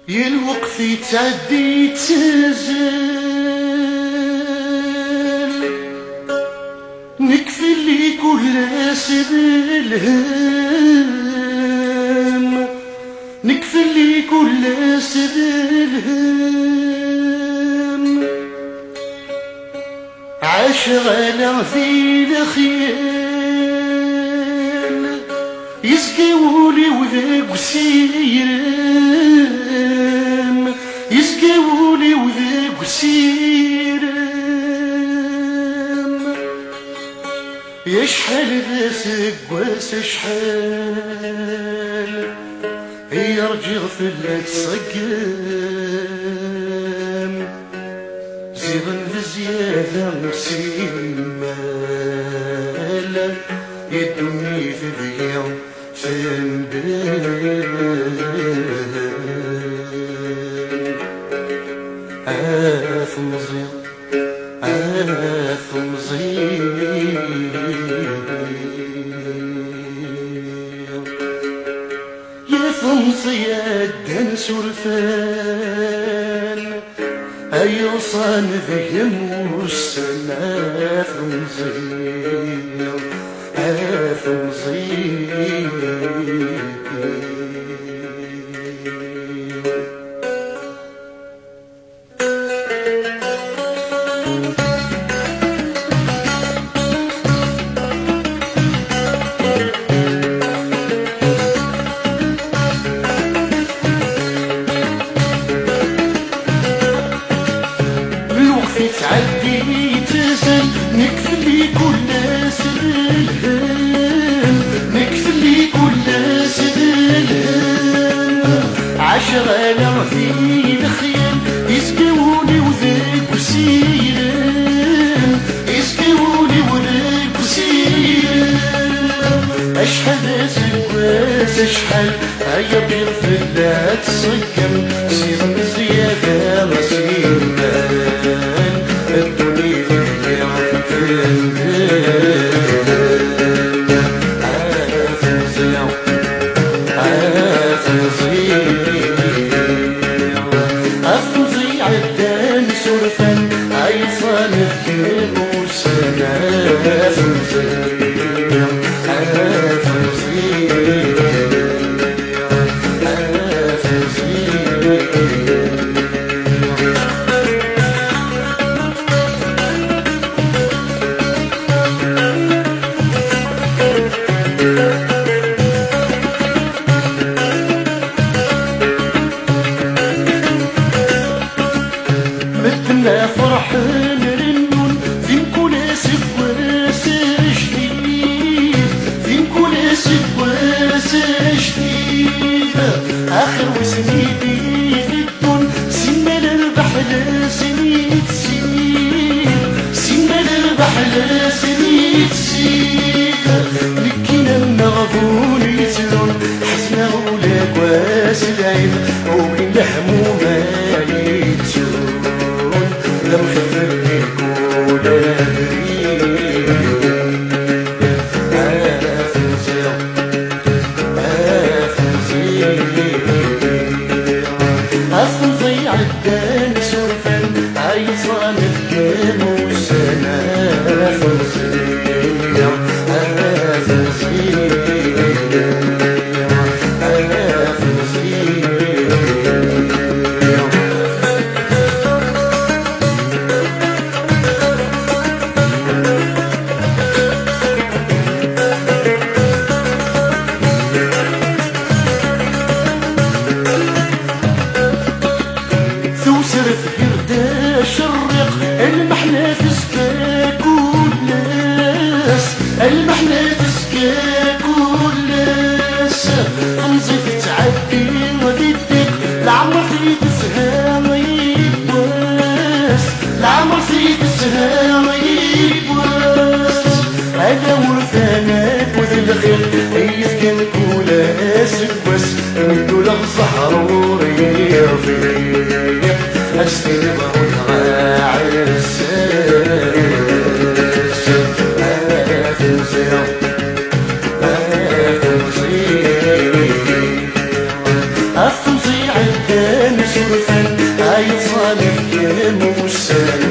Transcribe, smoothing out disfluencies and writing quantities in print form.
يا الوقت يتعدي تزال نكفي اللي كل سبيلهم، نكفي اللي كل سبيلهم، عاش غلا في الخيال يسقيولي وذاك سيرم، يسقيولي وذاك سيرم، يا شحال ذا سقواس شحال يرجع في التصقم، زيغن بزيادة مسيمال يدني في ذيا ثمزير يا ثمزير دن سلفان أيوصان ذيم والسما ثمزير ثمزير تعدي تزل نكفلي كل سبيلهم، نكفلي كل سبيلهم، عشرة في الخيال يسقيوني وذاك وسيرم، يسقيوني وذاك وسيرم، أشحال سكواس أشحال هيا بيض في اللات صقم، سير مزيادة مسيرمان الدنيا فيها في البلد عافزيع عافزيع الدان سرفان عيصان الكيم وسنا عافزيع مثلنا فرحان رنون فين كل سكواس جديد، فين كل سكواس جديد، آخر وسنيدي في الدون سنة للبحلة سنيد سنيد، سنة للبحلة سنيد سنيد، لكينا النغفون يتلون حسنا غولاك واس العين وبين الهمومة يتلون لم خفرني كل هريب عافزيع عافزيع الدان سرفان عيصان في كام وسنة عافزيع عافزيع عداني صرفان هاي صالح كم وسان